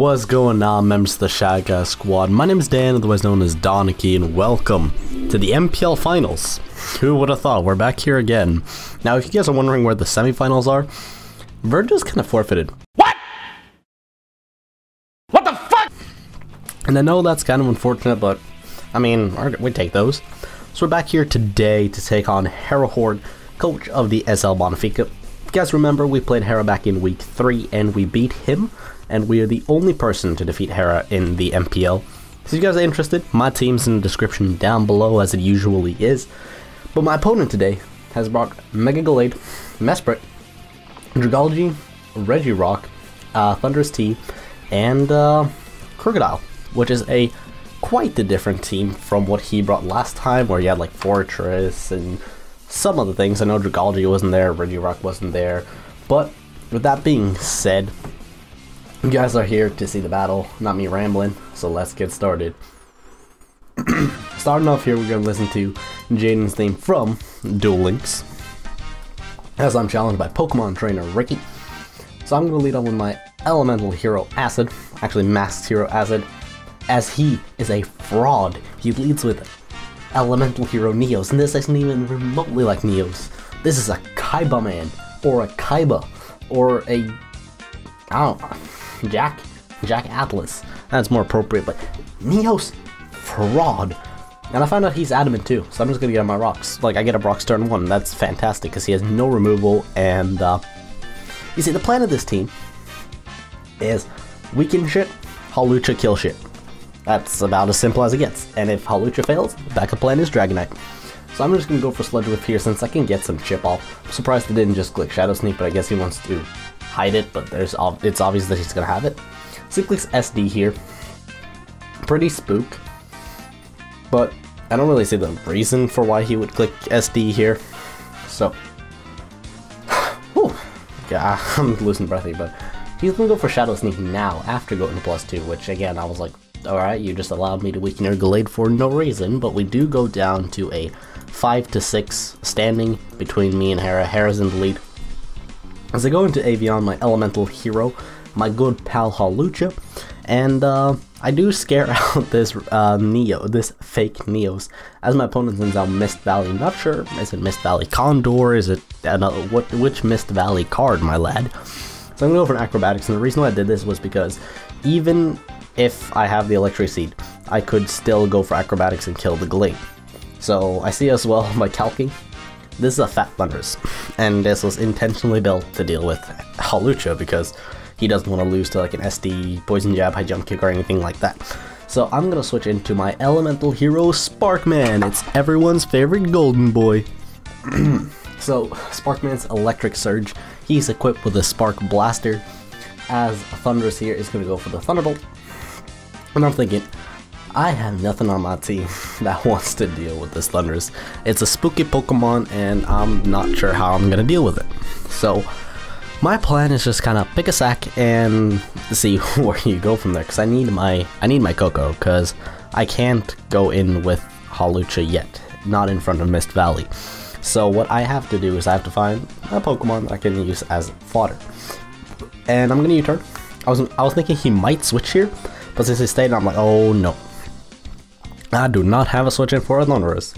What's going on, members of the Shy Guy Squad? My name is Dan, otherwise known as Danekii, and welcome to the MPL Finals. Who would have thought? We're back here again. Now, if you guys are wondering where the semifinals are, Virgil's kind of forfeited. What? What the fuck? And I know that's kind of unfortunate, but I mean, we take those. So we're back here today to take on Herahorde, coach of the SL Banefica. If you guys remember, we played Hera back in week 3 and we beat him. And we are the only person to defeat Hera in the MPL. So if you guys are interested, my team's in the description down below as it usually is. But my opponent today has brought Mega Gallade, Mesprit, Dragology, REGIROCK, Thunderous T, and Crocodile, which is quite a different team from what he brought last time, where he had like Fortress and some other things. I know Dragology wasn't there, REGIROCK wasn't there, but with that being said, you guys are here to see the battle, not me rambling, so let's get started. Starting off here, we're going to listen to Jaden's theme from Duel Links, as I'm challenged by Pokemon trainer Ricky. So I'm going to lead on with my Elemental Hero Acid, actually Masked Hero Acid, as he is a fraud. He leads with Elemental Hero Neos, and this isn't even remotely like Neos. This is a Kaiba man, or a Kaiba, or a, I don't know, Jack Atlas. That's more appropriate, but Neos fraud. And I found out he's adamant too, so I'm just gonna get on my rocks. Like, I get a Brock's turn 1, that's fantastic, because he has no removal, and you see, the plan of this team is weaken shit, Hawlucha kill shit. That's about as simple as it gets. And if Hawlucha fails, the backup plan is Dragonite. So I'm just gonna go for Sludge Whip here since I can get some chip off. I'm surprised he didn't just click Shadow Sneak, but I guess he wants to hide it, but it's obvious that he's gonna have it. So he clicks SD here. Pretty spook, but I don't really see the reason for why he would click SD here. So, whew, yeah, I'm losing breath here, but he's gonna go for Shadow Sneak now after going to +2, which again, I was like, alright, you just allowed me to weaken your Gallade for no reason, but we do go down to a 5-6 standing between me and Hera. Hera's in the lead. As I go into Avion, my Elemental Hero, my good pal Hawlucha, and I do scare out this this fake Neos, as my opponent sends out Mist Valley. Not sure, is it Mist Valley Condor, is it another, which Mist Valley card, my lad? So I'm going to go for an Acrobatics, and the reason why I did this was because even if I have the Electric Seed, I could still go for Acrobatics and kill the Gallade. So I see as well by calcing. This is a Fat Thunderous, and this was intentionally built to deal with Hawlucha because he doesn't want to lose to like an SD, Poison Jab, High Jump Kick, or anything like that. So I'm going to switch into my Elemental Hero Sparkman. It's everyone's favorite golden boy. So Sparkman's Electric Surge, he's equipped with a Spark Blaster, as Thunderous here is going to go for the Thunderbolt. And I'm thinking, I have nothing on my team that wants to deal with this Thunderous. It's a spooky Pokemon, and I'm not sure how I'm gonna deal with it. So my plan is just kind of pick a sack and see where you go from there. Because I need my Coco, because I can't go in with Hawlucha yet, not in front of Mist Valley. So what I have to do is I have to find a Pokemon that I can use as fodder. And I'm gonna U-turn. I was thinking he might switch here, but since he stayed, I'm like, oh no. I do not have a switch in for a Thunderous.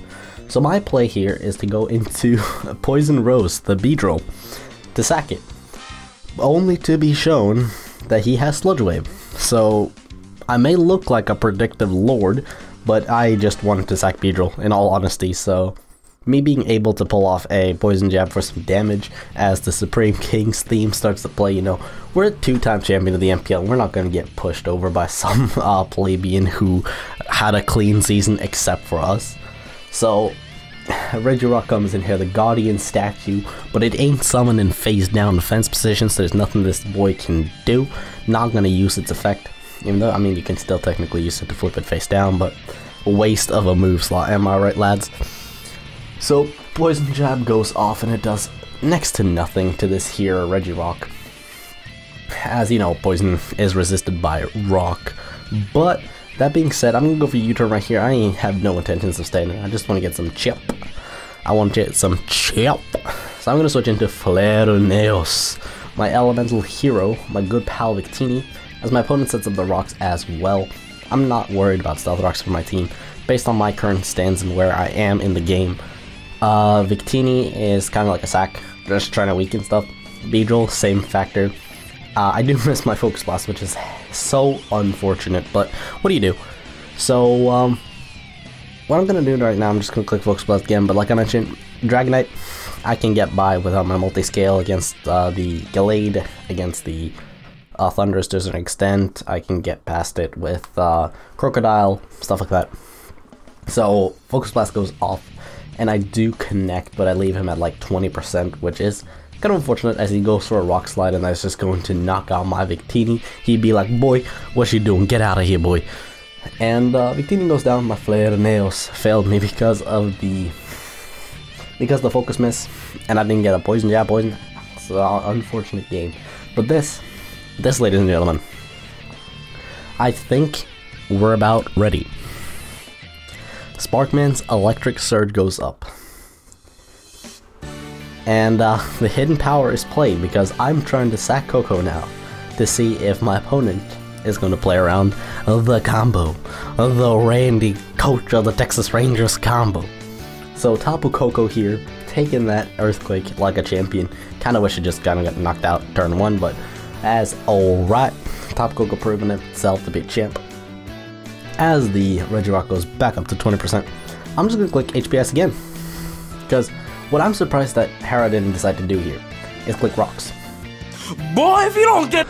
So my play here is to go into Poison Rose, the Beedrill, to sack it. Only to be shown that he has Sludge Wave. So I may look like a predictive lord, but I just wanted to sack Beedrill in all honesty. So me being able to pull off a Poison Jab for some damage as the Supreme King's theme starts to play, you know, we're a 2-time champion of the MPL. We're not going to get pushed over by some plebeian who had a clean season except for us. So REGIROCK comes in here, the Guardian statue, but it ain't summoned in phase down defense position, so there's nothing this boy can do. Not going to use its effect, even though, I mean, you can still technically use it to flip it face down, but a waste of a move slot, am I right, lads? So Poison Jab goes off, and it does next to nothing to this here REGIROCK. As you know, Poison is resisted by Rock. But that being said, I'm gonna go for U-turn right here. I have no intentions of staying. I just want to get some chip. I want to get some chip. So I'm gonna switch into Flareneos, my Elemental Hero, my good pal Victini, as my opponent sets up the rocks as well. I'm not worried about stealth rocks for my team, based on my current stance and where I am in the game. Victini is kind of like a sack, just trying to weaken stuff. Beedrill, same factor. I do miss my Focus Blast, which is so unfortunate, but what do you do? So, what I'm going to do right now, I'm just going to click Focus Blast again, but like I mentioned, Dragonite, I can get by without my multi-scale against the Gallade, against the Thundurus to a certain extent. I can get past it with Crocodile, stuff like that. So, Focus Blast goes off, and I do connect, but I leave him at like 20%, which is kind of unfortunate, as he goes for a Rock Slide, and that's just going to knock out my Victini. He'd be like, boy, what you doing? Get out of here, boy. And Victini goes down. My Flare Nails failed me because the Focus Miss, and I didn't get a Poison Jab, Poison. It's an unfortunate game. But this, ladies and gentlemen, I think we're about ready. Sparkman's Electric Surge goes up. And the hidden power is played because I'm trying to sack Coco now to see if my opponent is going to play around the combo, the Randy coach of the Texas Rangers combo. So Tapu Koko here, taking that Earthquake like a champion. Kind of wish it just kind of got knocked out turn 1, but as alright, Tapu Koko proving itself to be a champ. As the Regirock goes back up to 20%, I'm just going to click HPS again, because what I'm surprised that Hera didn't decide to do here is click rocks. Boy, if you don't get...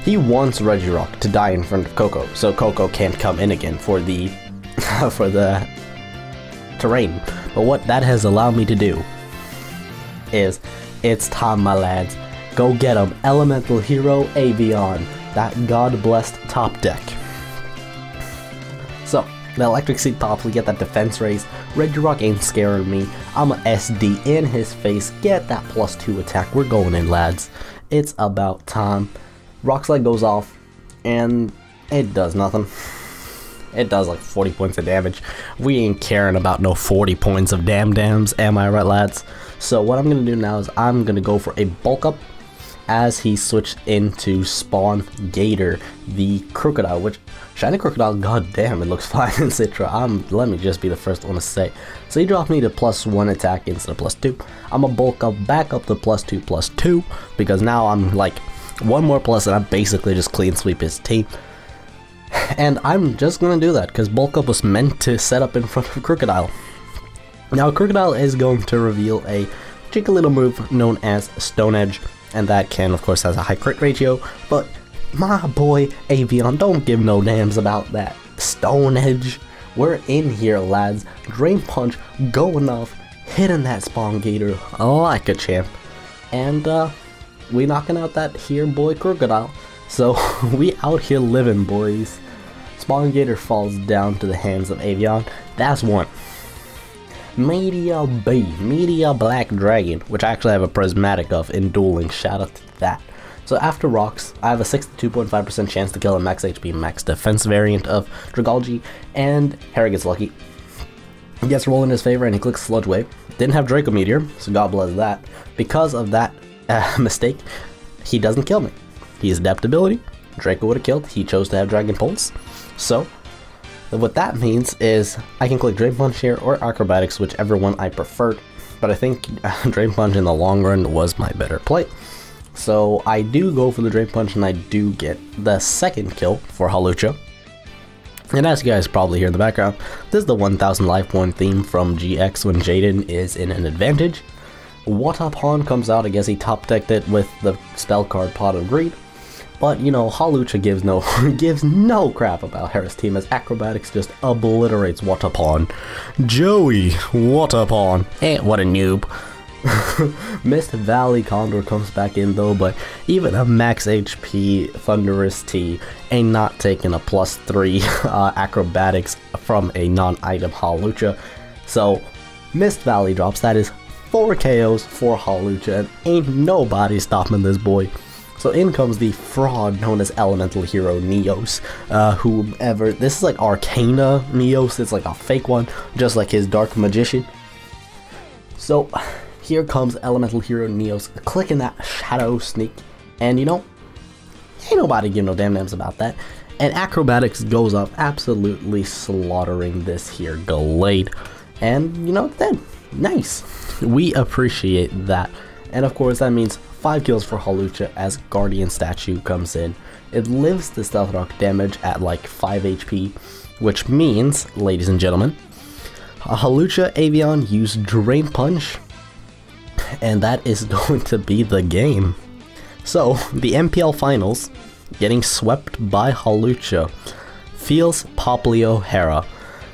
He wants Regirock to die in front of Coco, so Coco can't come in again for the for the terrain. But what that has allowed me to do is, it's time, my lads. Go get him. Elemental Hero Avion, that god-blessed top deck. So, the Electric Seed pops, we get that defense raise. Regirock ain't scaring me. I'm a SD in his face. Get that +2 attack. We're going in, lads. It's about time. Rock Slide goes off, and it does nothing. It does like 40 points of damage. We ain't caring about no 40 points of dams, am I right, lads? So what I'm going to do now is I'm going to go for a bulk up as he switched into Spawn Gator, the Crocodile, which, Shiny Crocodile, goddamn, it looks fine in Citra. Let me just be the first one to say. So he dropped me to +1 attack instead of +2. I'm going to bulk up back up to +2/+2, because now I'm like one more plus and I basically just clean sweep his team. And I'm just going to do that because bulk up was meant to set up in front of Crocodile. Now Crocodile is going to reveal a cheeky little move known as Stone Edge, and that can of course has a high crit ratio, but my boy Avion don't give no damns about that Stone Edge. We're in here, lads. Drain Punch going off, hitting that Spawn Gator like a champ, and we knocking out that here boy Crocodile. So we out here living, boys. Spawn Gator falls down to the hands of Avion. That's one. Media B, Media Black Dragon, which I actually have a prismatic of in dueling. Shout out to that. So after rocks, I have a 62.5% chance to kill a max HP, max defense variant of Dragalge, and Hera gets lucky. He gets roll in his favor and he clicks Sludge Wave. Didn't have Draco Meteor, so God bless that. Because of that mistake, he doesn't kill me. He has adaptability. Draco would have killed. He chose to have Dragon Pulse. So what that means is I can click Drain Punch here or Acrobatics, whichever one I preferred. But I think Drain Punch in the long run was my better play. So I do go for the Drain Punch and I do get the second kill for Hawlucha. And as you guys probably hear in the background, this is the 1000 life point theme from GX when Jaden is in an advantage. Watapon comes out. I guess he top decked it with the spell card Pot of Greed. But you know, Hawlucha gives no crap about Hera's team as Acrobatics just obliterates Watapon. Joey Watapon. What a noob. Mist Valley Condor comes back in though, but even a max HP Thundurus T ain't not taking a +3 Acrobatics from a non-item Hawlucha. So Mist Valley drops. That is 4 KOs for Hawlucha, and ain't nobody stopping this boy. So in comes the fraud known as Elemental Hero Neos. Whoever, this is like Arcana Neos, it's like a fake one, just like his Dark Magician. So here comes Elemental Hero Neos clicking that Shadow Sneak, and you know, ain't nobody give no damn names about that. And Acrobatics goes up, absolutely slaughtering this here Glade, and you know, then nice. We appreciate that. And of course that means 5 kills for Hawlucha as Guardian Statue comes in. It lives the Stealth Rock damage at like 5 HP, which means, ladies and gentlemen, Hawlucha Avian used Drain Punch, and that is going to be the game. So, the MPL Finals, getting swept by Hawlucha, feels Poplio Hera.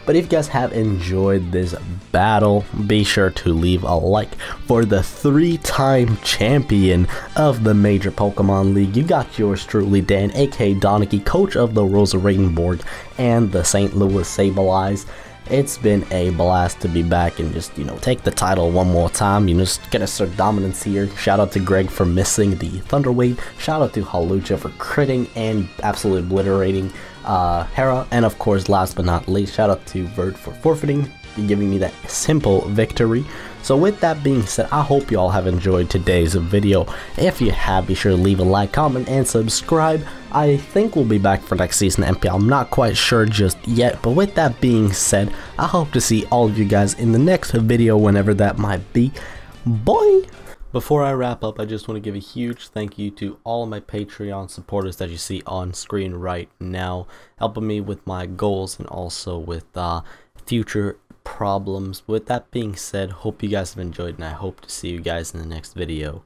But if you guys have enjoyed this battle, be sure to leave a like for the 3-time champion of the major Pokemon League. You got yours truly, Dan, aka Danekii, coach of the Roseradenborg and the St. Louis Sableyes. It's been a blast to be back and just, you know, take the title one more time. You know, just get assert dominance here. Shout out to Greg for missing the Thunder Wave. Shout out to Hawlucha for critting and absolutely obliterating Hera. And of course, last but not least, shout out to Verd for forfeiting, giving me that simple victory. So with that being said, I hope you all have enjoyed today's video. If you have, be sure to leave a like, comment, and subscribe. I think we'll be back for next season of MPL. I'm not quite sure just yet, but with that being said, I hope to see all of you guys in the next video, whenever that might be. Bye! Before I wrap up, I just want to give a huge thank you to all my Patreon supporters that you see on screen right now, helping me with my goals and also with future problems. With that being said, hope you guys have enjoyed, and I hope to see you guys in the next video.